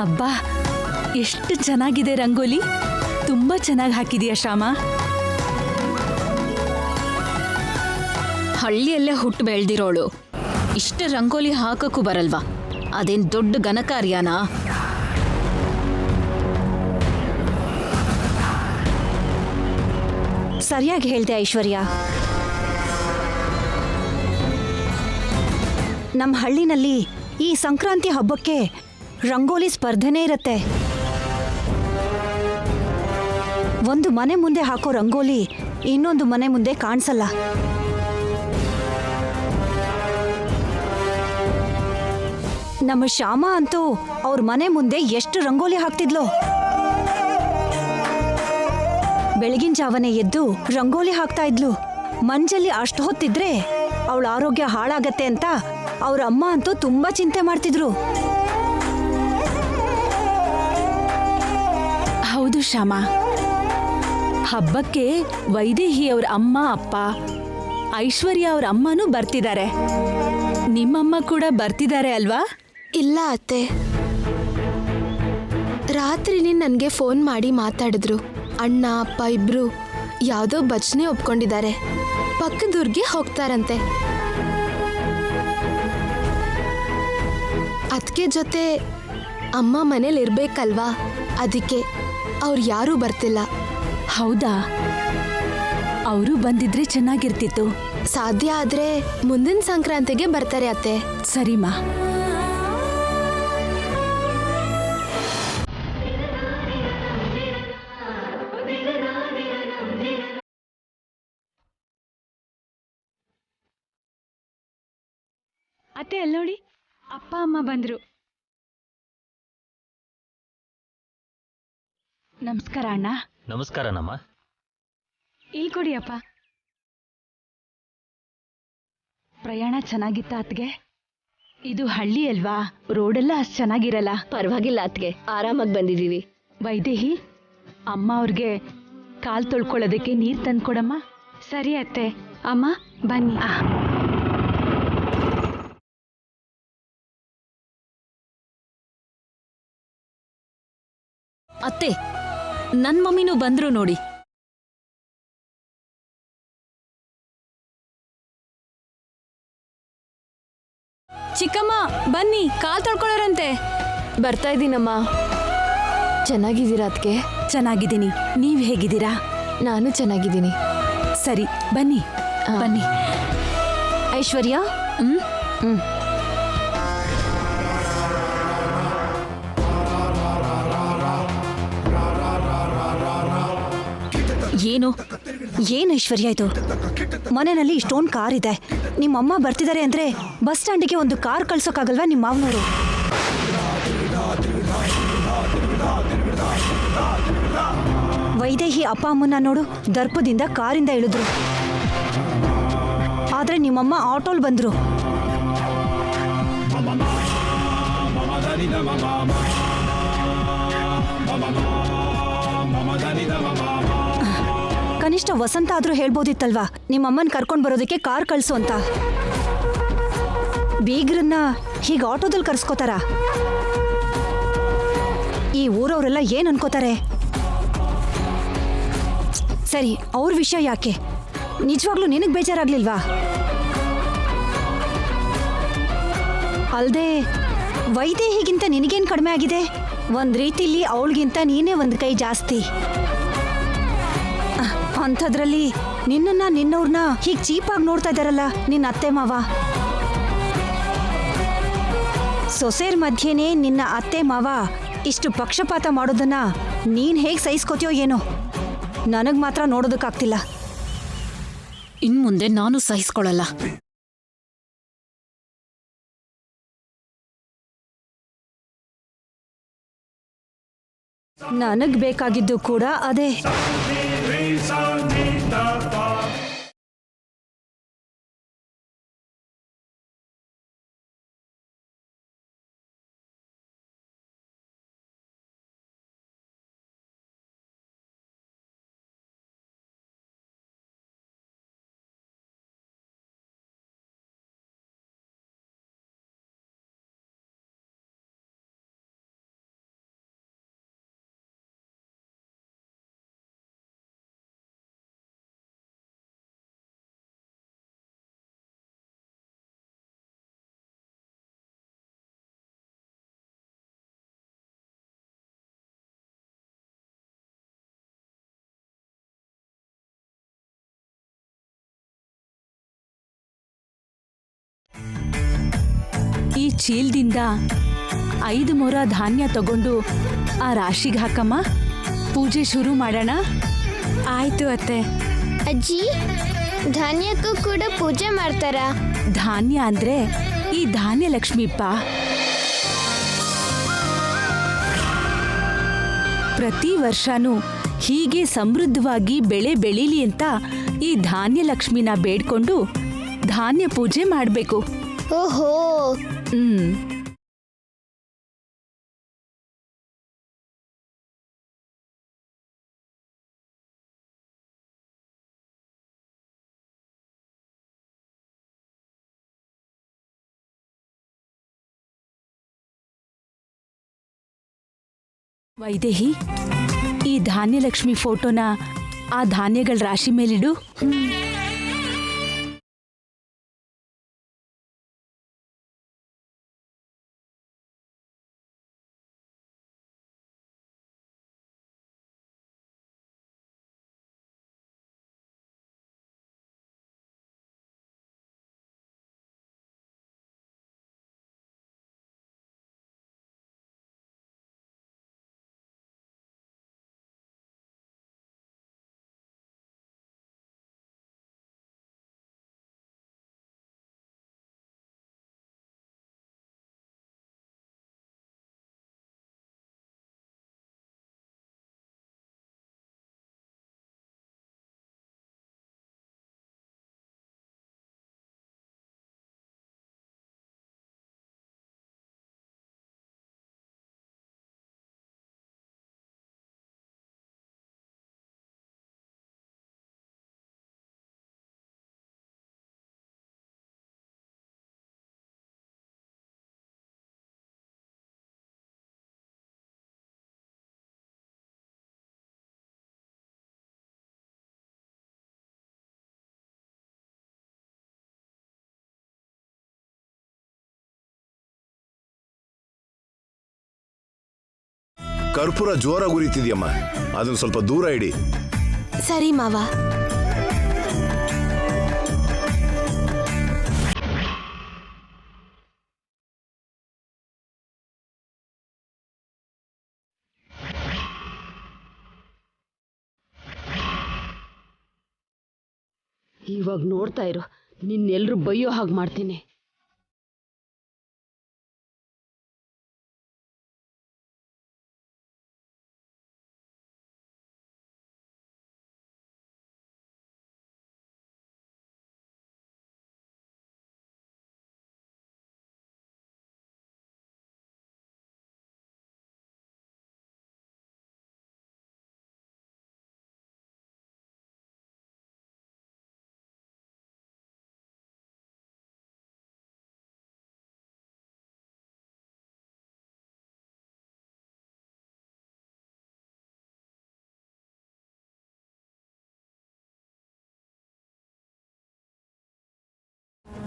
ಅಬ್ಬಾ, ಎಷ್ಟು ಚೆನ್ನಾಗಿದೆ ರಂಗೋಲಿ. ತುಂಬಾ ಚೆನ್ನಾಗಿ ಹಾಕಿದೀಯ ಶ್ಯಾಮ. ಹಳ್ಳಿಯಲ್ಲೇ ಹುಟ್ಟು ಬೆಳೆದಿರೋಳು ಇಷ್ಟು ರಂಗೋಲಿ ಹಾಕಕ್ಕೂ ಬರಲ್ವಾ? ಅದೇನ್ ದೊಡ್ಡ ಘನಕಾರ್ಯನಾ? ಸರಿಯಾಗಿ ಹೇಳ್ದೆ ಐಶ್ವರ್ಯ. ನಮ್ಮ ಹಳ್ಳಿನಲ್ಲಿ ಈ ಸಂಕ್ರಾಂತಿ ಹಬ್ಬಕ್ಕೆ ರಂಗೋಲಿ ಸ್ಪರ್ಧೆನೇ ಇರುತ್ತೆ. ಒಂದು ಮನೆ ಮುಂದೆ ಹಾಕೋ ರಂಗೋಲಿ ಇನ್ನೊಂದು ಮನೆ ಮುಂದೆ ಕಾಣಿಸಲ್ಲ. ನಮ್ಮ ಶ್ಯಾಮ ಅಂತೂ ಅವ್ರ ಮನೆ ಮುಂದೆ ಎಷ್ಟು ರಂಗೋಲಿ ಹಾಕ್ತಿದ್ಲು. ಬೆಳಗಿನ ಜಾವನೆ ಎದ್ದು ರಂಗೋಲಿ ಹಾಕ್ತಾ ಇದ್ಲು. ಮಂಜಲ್ಲಿ ಅಷ್ಟು ಹೊತ್ತಿದ್ರೆ ಅವಳ ಆರೋಗ್ಯ ಹಾಳಾಗತ್ತೆ ಅಂತ ಅವ್ರ ಅಮ್ಮ ಅಂತೂ ತುಂಬಾ ಚಿಂತೆ ಮಾಡ್ತಿದ್ರು. ಹೌದು ಶ್ಯಾಮ, ಹಬ್ಬಕ್ಕೆ ವೈದೇಹಿ ಅವ್ರ ಅಮ್ಮ ಅಪ್ಪ, ಐಶ್ವರ್ಯ ಅವ್ರ ಅಮ್ಮನೂ ಬರ್ತಿದ್ದಾರೆ. ನಿಮ್ಮಮ್ಮ ಕೂಡ ಬರ್ತಿದ್ದಾರೆ ಅಲ್ವಾ? ಇಲ್ಲ ಅತ್ತೆ, ರಾತ್ರಿನೇ ನನಗೆ ಫೋನ್ ಮಾಡಿ ಮಾತಾಡಿದ್ರು. ಅಣ್ಣ ಅಪ್ಪ ಇಬ್ರು ಯಾವುದೋ ಭಜನೆ ಒಪ್ಕೊಂಡಿದ್ದಾರೆ, ಪಕ್ಕದೂರ್ಗೆ ಹೋಗ್ತಾರಂತೆ. ಅದಕ್ಕೆ ಜೊತೆ ಅಮ್ಮ ಮನೇಲಿ ಇರ್ಬೇಕಲ್ವಾ, ಅದಕ್ಕೆ ಅವ್ರು ಯಾರೂ ಬರ್ತಿಲ್ಲ. ಹೌದಾ? ಅವರು ಬಂದಿದ್ರೆ ಚೆನ್ನಾಗಿರ್ತಿತ್ತು. ಸಾಧ್ಯ ಆದ್ರೆ ಮುಂದಿನ ಸಂಕ್ರಾಂತಿಗೆ ಬರ್ತಾರೆ ಅತ್ತೆ. ಸರಿಮಾ. ಅತ್ತೆ, ಅಲ್ಲಿ ನೋಡಿ, ಅಪ್ಪ ಅಮ್ಮ ಬಂದ್ರು. ನಮಸ್ಕಾರ ಅಣ್ಣ. ನಮಸ್ಕಾರ ನಮ್ಮ. ಇಲ್ಲಿ ಕೊಡಿ ಅಪ್ಪ. ಪ್ರಯಾಣ ಚೆನ್ನಾಗಿತ್ತ ಅತ್ಗೆ? ಇದು ಹಳ್ಳಿ ಅಲ್ವಾ, ರೋಡೆಲ್ಲ ಅಷ್ಟು ಚೆನ್ನಾಗಿರಲ್ಲ. ಪರವಾಗಿಲ್ಲ ಅತ್ಗೆ, ಆರಾಮಾಗಿ ಬಂದಿದೀವಿ. ವೈದೇಹಿ, ಅಮ್ಮ ಅವ್ರಿಗೆ ಕಾಲ್ ತೊಳ್ಕೊಳ್ಳೋದಕ್ಕೆ ನೀರು ತಂದ್ಕೊಡಮ್ಮ. ಸರಿ ಅತ್ತೆ. ಅಮ್ಮ ಬನ್ನಿ. ಅತ್ತೆ, ನನ್ ಮಮ್ಮಿನೂ ಬಂದ್ರು ನೋಡಿ. ಚಿಕ್ಕಮ್ಮ ಬನ್ನಿ, ಕಾಲ್ ತೊಳ್ಕೊಳ್ಳೋರಂತೆ. ಬರ್ತಾ ಇದ್ದೀನಮ್ಮ. ಚೆನ್ನಾಗಿದ್ದೀರಾ ಅದಕ್ಕೆ? ಚೆನ್ನಾಗಿದ್ದೀನಿ. ನೀವು ಹೇಗಿದ್ದೀರಾ? ನಾನು ಚೆನ್ನಾಗಿದ್ದೀನಿ. ಸರಿ, ಬನ್ನಿ ಬನ್ನಿ. ಐಶ್ವರ್ಯ, ಏನು ಏನ್ ಐಶ್ವರ್ಯ ಇದು? ಮನೆಯಲ್ಲಿ ಇಷ್ಟೊಂದು ಕಾರ್ ಇದೆ. ನಿಮ್ಮಮ್ಮ ಬರ್ತಿದ್ದಾರೆ ಅಂದ್ರೆ ಬಸ್ ಸ್ಟ್ಯಾಂಡಿಗೆ ಒಂದು ಕಾರ್ ಕಳ್ಸೋಕ್ಕಾಗಲ್ವಾ ನಿಮ್ಮ ಮಾವನವರು? ವೈದೇಹಿ ಅಪ್ಪ ಅಮ್ಮನ ನೋಡು, ದರ್ಪದಿಂದ ಕಾರಿಂದ ಇಳಿದ್ರು. ಆದ್ರೆ ನಿಮ್ಮಮ್ಮ ಆಟೋಲ್ ಬಂದ್ರು. ಕನಿಷ್ಠ ವಸಂತ ಆದ್ರೂ ಹೇಳ್ಬೋದಿತ್ತಲ್ವಾ ನಿಮ್ಮಮ್ಮನ್ ಕರ್ಕೊಂಡ್ ಬರೋದಕ್ಕೆ ಕಾರ್ ಕಳ್ಸು ಅಂತ. ಬೀಗ್ರನ್ನ ಹೀಗೆ ಆಟೋದಲ್ಲಿ ಕರ್ಸ್ಕೋತಾರ? ಈ ಊರವರೆಲ್ಲ ಏನ್ ಅನ್ಕೋತಾರೆ? ಸರಿ, ಅವ್ರ ವಿಷಯ ಯಾಕೆ? ನಿಜವಾಗ್ಲೂ ನಿನಗ್ ಬೇಜಾರಾಗ್ಲಿಲ್ವಾ? ಅಲ್ದೆ ವೈದೇಹಿಗಿಂತ ನಿನಗೇನ್ ಕಡಿಮೆ ಆಗಿದೆ? ಒಂದ್ ರೀತಿಲಿ ಅವಳಿಗಿಂತ ನೀನೇ ಒಂದ್ ಕೈ ಜಾಸ್ತಿ. ಅಂಥದ್ರಲ್ಲಿ ನಿನ್ನನ್ನ ನಿನ್ನವ್ರನ್ನ ಹೀಗೆ ಚೀಪಾಗಿ ನೋಡ್ತಾ ಇದ್ದಾರಲ್ಲ ನಿನ್ನ ಅತ್ತೆ ಮಾವ. ಸೊಸೆರ್ ಮಧ್ಯೆನೇ ನಿನ್ನ ಅತ್ತೆ ಮಾವ ಇಷ್ಟು ಪಕ್ಷಪಾತ ಮಾಡೋದನ್ನ ನೀನ್ ಹೇಗೆ ಸಹಿಸ್ಕೋತೀಯೋ ಏನೋ, ನನಗ್ ಮಾತ್ರ ನೋಡೋದಕ್ಕಾಗ್ತಿಲ್ಲ. ಇನ್ಮುಂದೆ ನಾನು ಸಹಿಸ್ಕೊಳ್ಳಲ್ಲ. ನನಗ್ ಬೇಕಾಗಿದ್ದು ಕೂಡ ಅದೇ. ಚೀಲದಿಂದ 5 ಮೊರ ಧಾನ್ಯ ತಗೊಂಡು ಆ ರಾಶಿಗೆ ಹಾಕಮ್ಮ. ಪೂಜೆ ಶುರು ಮಾಡೋಣ. ಆಯ್ತು ಅತ್ತೆ. ಅಜ್ಜಿ, ಧಾನ್ಯಕ್ಕೂ ಕೂಡ ಪೂಜೆ ಮಾಡ್ತಾರಾ? ಧಾನ್ಯ ಅಂದ್ರೆ ಈ ಧಾನ್ಯ ಲಕ್ಷ್ಮಿಪ್ಪ. ಪ್ರತಿ ವರ್ಷನೂ ಹೀಗೆ ಸಮೃದ್ಧವಾಗಿ ಬೆಳೆ ಬೆಳೀಲಿ ಅಂತ ಈ ಧಾನ್ಯ ಲಕ್ಷ್ಮಿನ ಬೇಡ್ಕೊಂಡು ಧಾನ್ಯ ಪೂಜೆ ಮಾಡಬೇಕು. ಓಹೋ, ವೈದೇಹಿ, ಈ ಧಾನ್ಯಲಕ್ಷ್ಮಿ ಫೋಟೋನ ಆ ಧಾನ್ಯಗಳ ರಾಶಿ ಮೇಲಿಡು. ಕರ್ಪೂರ ಜೋರಾಗಿ ಉರಿತಿದ್ಯಮ್ಮ, ಅದನ್ನ ಸ್ವಲ್ಪ ದೂರ ಇಡಿ. ಸರಿ ಮಾವ. ಇವಾಗ ನೋಡ್ತಾ ಇರು, ನಿನ್ನೆಲ್ರೂ ಬೈಯೋ ಹಾಗೆ ಮಾಡ್ತೀನಿ.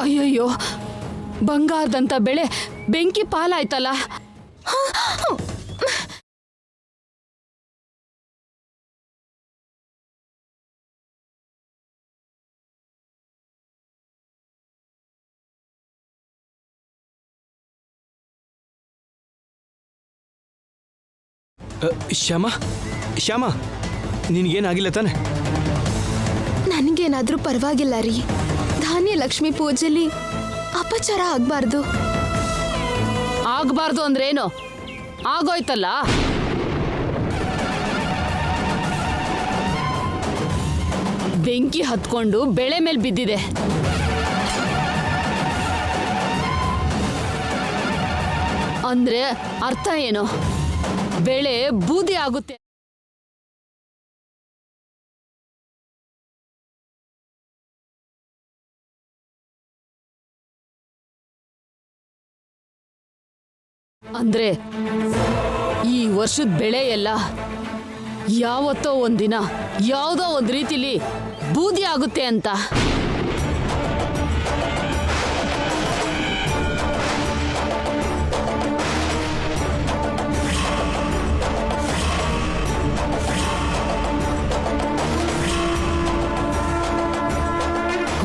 ಅಯ್ಯಯ್ಯೋ, ಬಂಗಾರದಂತ ಬೆಳೆ ಬೆಂಕಿ ಪಾಲಾಯ್ತಲ್ಲ. ಶ್ಯಾಮ, ಶ್ಯಾಮ, ನಿನಗೇನಾಗಿಲ್ಲ ತಾನೆ? ನನಗೇನಾದ್ರೂ ಪರವಾಗಿಲ್ಲ ರೀ. ಧಾನ್ಯ ಲಕ್ಷ್ಮಿ ಪೂಜೆಲಿ ಅಪಚಾರ ಆಗ್ಬಾರ್ದು. ಆಗ್ಬಾರ್ದು ಅಂದ್ರೇನು? ಆಗೋಯ್ತಲ್ಲ. ಬೆಂಕಿ ಹತ್ಕೊಂಡು ಬೆಳೆ ಮೇಲೆ ಬಿದ್ದಿದೆ. ಅಂದ್ರೆ ಅರ್ಥ ಏನು? ಬೆಳೆ ಬೂದಿ ಆಗುತ್ತೆ. ಅಂದ್ರೆ ಈ ವರ್ಷದ ಬೆಳೆ ಎಲ್ಲ ಯಾವತ್ತೋ ಒಂದಿನ ಯಾವುದೋ ಒಂದು ರೀತಿಲಿ ಬೂದಿ ಆಗುತ್ತೆ ಅಂತ.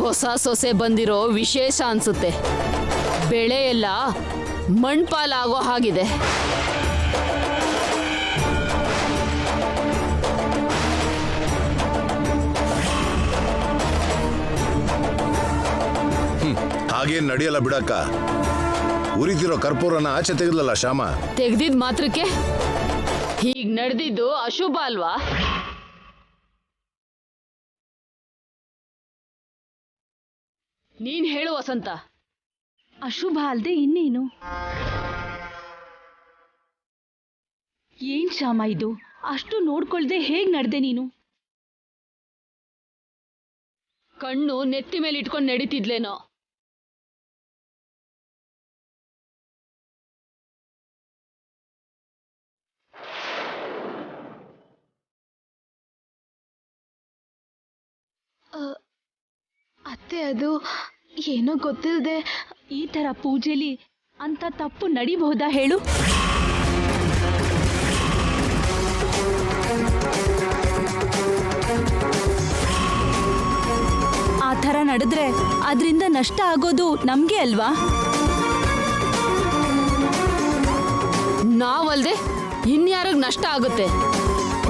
ಹೊಸ ಸೊಸೆ ಬಂದಿರೋ ವಿಶೇಷ ಅನ್ಸುತ್ತೆ. ಬೆಳೆ ಎಲ್ಲ ಮಣ್ಪಾಲಾಗೋ ಹಾಗಿದೆ. ಹಾಗೇನ್ ನಡೆಯಲ್ಲ ಬಿಡಕ್ಕ. ಉರಿತಿರೋ ಕರ್ಪೂರನ ಆಚೆ ತೆಗೆದ್ಲಲ್ಲ ಶ್ಯಾಮ. ತೆಗ್ದಿದ್ ಮಾತ್ರಕ್ಕೆ ಹೀಗ್ ನಡೆದಿದ್ದು ಅಶುಭ ಅಲ್ವಾ? ನೀನ್ ಹೇಳು ವಸಂತ. ಅಶುಭ ಅಲ್ದೆ ಇನ್ನೇನು? ಏನ್ ಶ್ಯಾಮ ಇದು? ಅಷ್ಟು ನೋಡ್ಕೊಳ್ದೆ ಹೇಗ್ ನಡ್ದೆ ನೀನು? ಕಣ್ಣು ನೆತ್ತಿ ಮೇಲೆ ಇಟ್ಕೊಂಡು ನಡೀತಿದ್ಲೇನೋ. ಅತ್ತೆ, ಅದು ಏನೋ ಗೊತ್ತಿಲ್ಲದೆ. ಈ ತರ ಪೂಜೆಲಿ ಅಂತ ತಪ್ಪು ನಡಿಬಹುದಾ ಹೇಳು? ಆ ಥರ ನಡೆದ್ರೆ ಅದರಿಂದ ನಷ್ಟ ಆಗೋದು ನಮ್ಗೆ ಅಲ್ವಾ? ನಾವಲ್ದೆ ಇನ್ಯಾರಿಗ್ ನಷ್ಟ ಆಗುತ್ತೆ?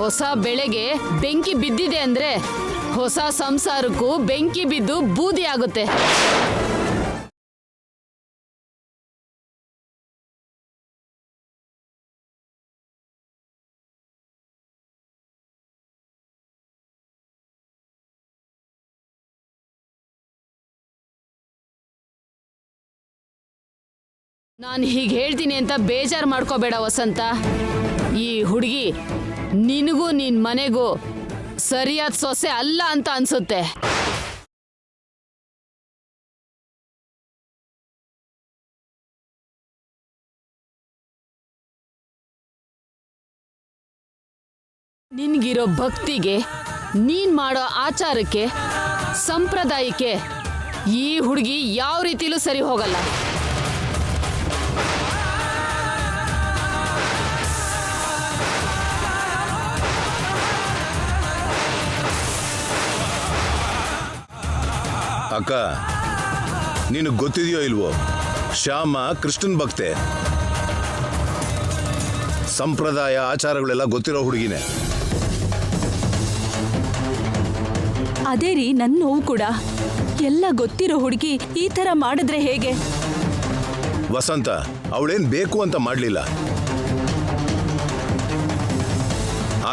ಹೊಸ ಬೆಳೆಗೆ ಬೆಂಕಿ ಬಿದ್ದಿದೆ ಅಂದ್ರೆ ಹೊಸ ಸಂಸಾರಕ್ಕೂ ಬೆಂಕಿ ಬಿದ್ದು ಬೂದಿ ಆಗುತ್ತೆ. ನಾನು ಹೀಗೆ ಹೇಳ್ತೀನಿ ಅಂತ ಬೇಜಾರು ಮಾಡ್ಕೋಬೇಡ ವಸಂತ. ಈ ಹುಡುಗಿ ನಿನಗೂ ನಿನ್ ಮನೆಗೂ ಸರಿಯಾದ ಸೊಸೆ ಅಲ್ಲ ಅಂತ ಅನ್ಸುತ್ತೆ. ನಿನ್ಗಿರೋ ಭಕ್ತಿಗೆ, ನೀನ್ ಮಾಡೋ ಆಚಾರಕ್ಕೆ, ಸಂಪ್ರದಾಯಕ್ಕೆ ಈ ಹುಡುಗಿ ಯಾವ ರೀತಿಲೂ ಸರಿ ಹೋಗಲ್ಲ. ಅಕ್ಕ, ನಿನಗೆ ಗೊತ್ತಿದೆಯೋ ಇಲ್ವೋ, ಶ್ಯಾಮ ಕೃಷ್ಣನ್ ಭಕ್ತೆ. ಸಂಪ್ರದಾಯ ಆಚಾರಗಳೆಲ್ಲ ಗೊತ್ತಿರೋ ಹುಡುಗಿನೇ. ಅದೇ ರೀ ನನ್ನ ನೋವು ಕೂಡ. ಎಲ್ಲ ಗೊತ್ತಿರೋ ಹುಡುಗಿ ಈ ತರ ಮಾಡಿದ್ರೆ ಹೇಗೆ? ವಸಂತ ಅವಳೇನ್ ಬೇಕು ಅಂತ ಮಾಡ್ಲಿಲ್ಲ,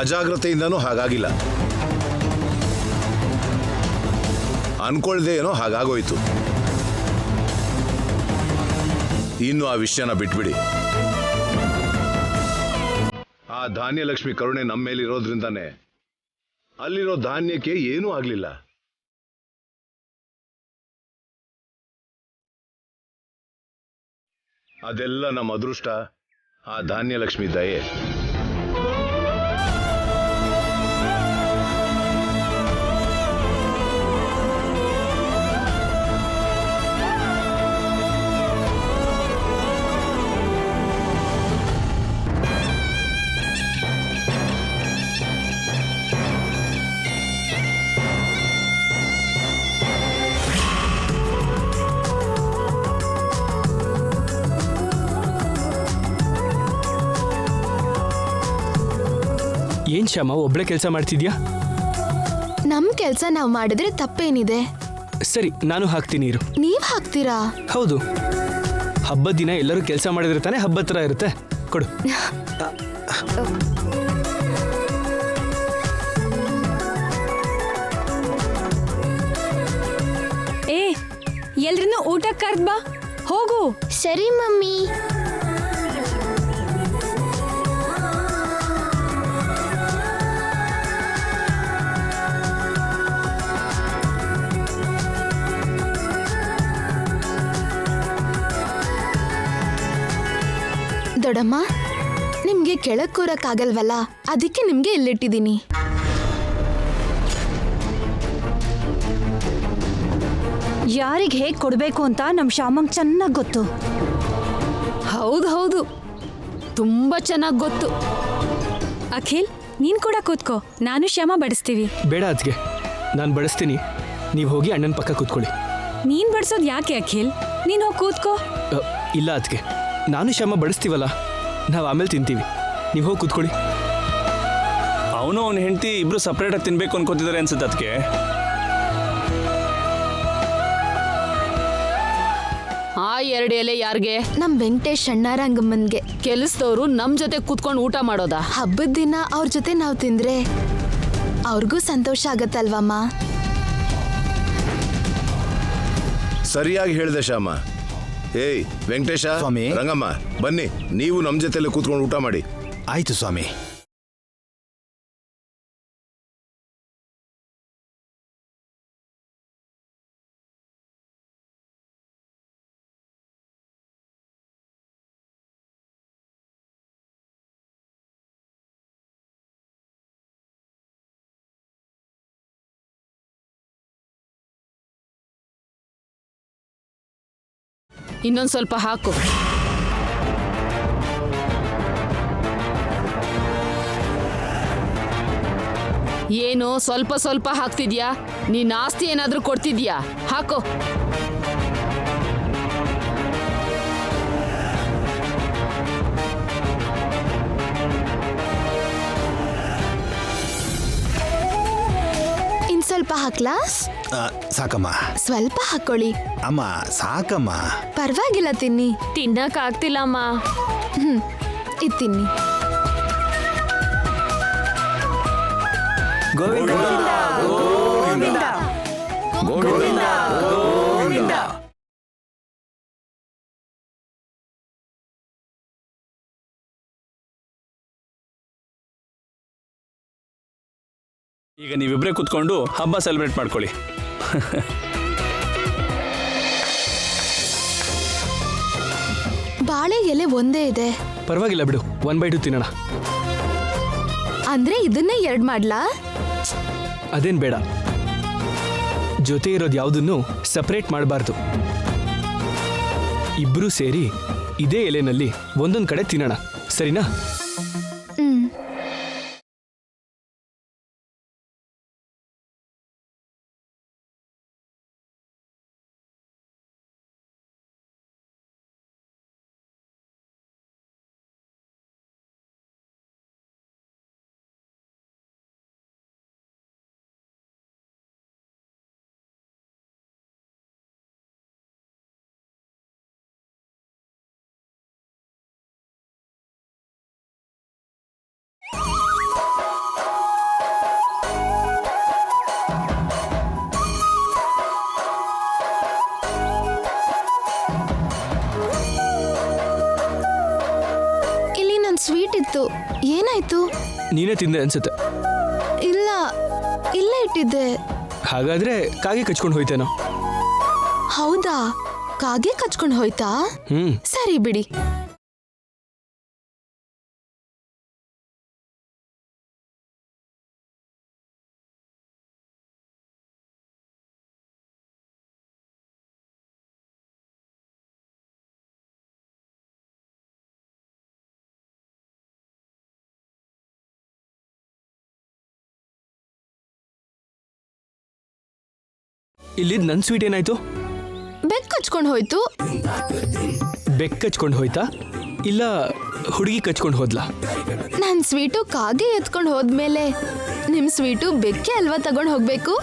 ಅಜಾಗ್ರತೆಯಿಂದನೂ ಹಾಗಾಗಿಲ್ಲ. ಅನ್ಕೊಳ್ದೆ ಏನೋ ಹಾಗಾಗೋಯ್ತು. ಇನ್ನು ಆ ವಿಷಯನ ಬಿಟ್ಬಿಡಿ. ಆ ಧಾನ್ಯಲಕ್ಷ್ಮಿ ಕರುಣೆ ನಮ್ಮ ಮೇಲಿರೋದ್ರಿಂದಾನೆ ಅಲ್ಲಿರೋ ಧಾನ್ಯಕ್ಕೆ ಏನೂ ಆಗ್ಲಿಲ್ಲ. ಅದೆಲ್ಲ ನಮ್ಮ ಅದೃಷ್ಟ, ಆ ಧಾನ್ಯಲಕ್ಷ್ಮಿ ದಯೆ. ಏನ್ ಶ್ಯಾಮ ಒಬ್ಳೆ ಕೆಲಸ ಮಾಡ್ತಿದ್ಯಾ? ನಮ್ ಕೆಲ್ಸ ನಾವ್ ಮಾಡಿದ್ರೆ ತಪ್ಪೇನಿದೆ? ಸರಿ, ನಾನು ಹಾಕ್ತೀನಿ ಇರು. ನೀವ್ ಹಾಕ್ತೀರಾ? ಹೌದು, ಹಬ್ಬದ ದಿನ ಎಲ್ಲರೂ ಕೆಲಸ ಮಾಡಿದ್ರೆ ತಾನೇ ಹಬ್ಬದ ಥರ ಇರುತ್ತೆ. ಕೊಡು. ಏ, ಎಲ್ರನ್ನೂ ಊಟಕ್ಕೆ ಕರ್ದ್ ಬಾ, ಹೋಗು. ಸರಿ ಮಮ್ಮಿ. ದೊಡ್ಡಮ್ಮ, ನಿಮ್ಗೆ ಕೆಳಗ್ ಕೂರಕ್ಕಾಗಲ್ವಲ್ಲ, ಅದಕ್ಕೆ ನಿಮ್ಗೆ ಇಲ್ಲಿಟ್ಟಿದ್ದೀನಿ. ಯಾರಿಗೆ ಹೇಗೆ ಕೊಡಬೇಕು ಅಂತ ನಮ್ಮ ಶ್ಯಾಮಂಗ್ ಚೆನ್ನಾಗಿ ಗೊತ್ತು. ಹೌದು, ತುಂಬಾ ಚೆನ್ನಾಗಿ ಗೊತ್ತು. ಅಖಿಲ್, ನೀನ್ ಕೂಡ ಕೂತ್ಕೋ, ನಾನು ಶ್ಯಾಮ ಬಡಿಸ್ತೀವಿ. ಬೇಡ ಅದ್ಗೆ, ನಾನು ಬಡಿಸ್ತೀನಿ. ನೀವು ಹೋಗಿ ಅಣ್ಣನ ಪಕ್ಕ ಕೂತ್ಕೊಳ್ಳಿ. ನೀನ್ ಬಡಿಸೋದು ಯಾಕೆ ಅಖಿಲ್? ನೀನ್ ಹೋಗಿ ಕೂತ್ಕೋ. ಇಲ್ಲ ಅದ್ಗೆ, ನಾನು ಶ್ಯಾಮ ಬಡಿಸ್ತೀವಲ್ಲ, ನಾವು ಆಮೇಲೆ ತಿಂತೀವಿ. ನೀವು ಹೋಗಿ ಕೂತ್ಕೊಳ್ಳಿ. ಅವನು ಅವನ ಹೆಂಡತಿ ಇಬ್ರು ಸಪ್ರೇಟಾಗಿ ತಿನ್ಬೇಕು ಅನ್ಕೋತಿದ್ದಾರೆ ಅನ್ಸುತ್ತೆ. ಅದಕ್ಕೆ ಆ 2 ಎಲೆ ಯಾರಿಗೆ? ನಮ್ ವೆಂಕಟೇಶ್ ಅಣ್ಣ ರಂಗಮ್ಮನ್ಗೆ. ಕೆಲಸದವರು ನಮ್ ಜೊತೆ ಕೂತ್ಕೊಂಡು ಊಟ ಮಾಡೋದಾ? ಹಬ್ಬದ ದಿನ ಅವ್ರ ಜೊತೆ ನಾವು ತಿಂದ್ರೆ ಅವ್ರಿಗೂ ಸಂತೋಷ ಆಗತ್ತಲ್ವಮ್ಮ. ಸರಿಯಾಗಿ ಹೇಳಿದೆ ಶ್ಯಾಮ. ಏಯ್ ವೆಂಕಟೇಶ, ಸ್ವಾಮಿ. ರಂಗಮ್ಮ, ಬನ್ನಿ, ನೀವು ನಮ್ಮ ಜೊತೆಲೆ ಕೂತ್ಕೊಂಡು ಊಟ ಮಾಡಿ. ಆಯ್ತು ಸ್ವಾಮಿ. ಇನ್ನೊಂದು ಸ್ವಲ್ಪ ಹಾಕು. ಏನು ಸ್ವಲ್ಪ ಸ್ವಲ್ಪ ಹಾಕ್ತಿದ್ಯಾ? ನೀನ್ ಆಸ್ತಿ ಏನಾದ್ರೂ ಕೊಡ್ತಿದ್ಯಾ? ಹಾಕೋ. ಇನ್ ಸ್ವಲ್ಪ ಹಾಕ್ಲಾ? ಸಾಕಮ್ಮ. ಸ್ವಲ್ಪ ಹಾಕೊಳ್ಳಿ ಅಮ್ಮ, ಸಾಕಮ್ಮ. ಪರವಾಗಿಲ್ಲ, ತಿನ್ನಿ. ತಿನ್ನಕ್ ಆಗ್ತಿಲ್ಲಮ್ಮ. ಇದು ತಿನ್ನಿ. ಗೋವಿಂದ ಗೋವಿಂದ ಗೋವಿಂದ ಗೋವಿಂದ. ಈಗ ನೀವಿಬ್ಬರೇ ಕೂತ್ಕೊಂಡು ಹಬ್ಬ ಸೆಲೆಬ್ರೇಟ್ ಮಾಡ್ಕೊಳ್ಳಿ. ಬಾಳೆ ಎಲೆ ಒಂದೇ ಇದೆ. ಪರವಾಗಿಲ್ಲ ಬಿಡು, 1 ಬೈ 2 ತಿನ್ನೋಣ. ಅಂದ್ರೆ ಇದನ್ನೇ 2 ಮಾಡ್ಲಾ? ಅದೇನು ಬೇಡ, ಜೊತೆ ಇರೋದು ಯಾವುದನ್ನು ಸಪ್ರೇಟ್ ಮಾಡಬಾರ್ದು. ಇಬ್ಬರೂ ಸೇರಿ ಇದೇ ಎಲೆನಲ್ಲಿ ಒಂದೊಂದು ಕಡೆ ತಿನ್ನೋಣ, ಸರಿನಾ? ಸ್ವೀಟ್ ಇತ್ತು, ಏನಾಯ್ತು? ನೀನೇ ತಿಂದೆ ಅನ್ಸುತ್ತೆ. ಇಲ್ಲ, ಇಲ್ಲೇ ಇಟ್ಟಿದ್ದೆ. ಹಾಗಾದ್ರೆ ಕಾಗೆ ಕಚ್ಕೊಂಡು ಹೋಯ್ತೇನೋ. ಹೌದಾ? ಕಾಗೆ ಕಚ್ಕೊಂಡು ಹೋಯ್ತಾ? ಸರಿ ಬಿಡಿ. ಇಲ್ಲಿದ್ ನನ್ ಸ್ವೀಟ್ ಏನಾಯ್ತು? ಬೆಕ್ ಕಚ್ಕೊಂಡು ಹೋಯ್ತು. ಬೆಕ್ ಕಚ್ಕೊಂಡು ಹೋಯ್ತಾ ಇಲ್ಲ ಹುಡುಗಿ ಕಚ್ಕೊಂಡು ಹೋದ್ಲಾ? ನನ್ ಸ್ವೀಟು ಕಾಗೆ ಎತ್ಕೊಂಡು ಹೋದ್ಮೇಲೆ ನಿಮ್ ಸ್ವೀಟು ಬೆಕ್ಕೆ ಅಲ್ವಾ ತಗೊಂಡು ಹೋಗ್ಬೇಕು?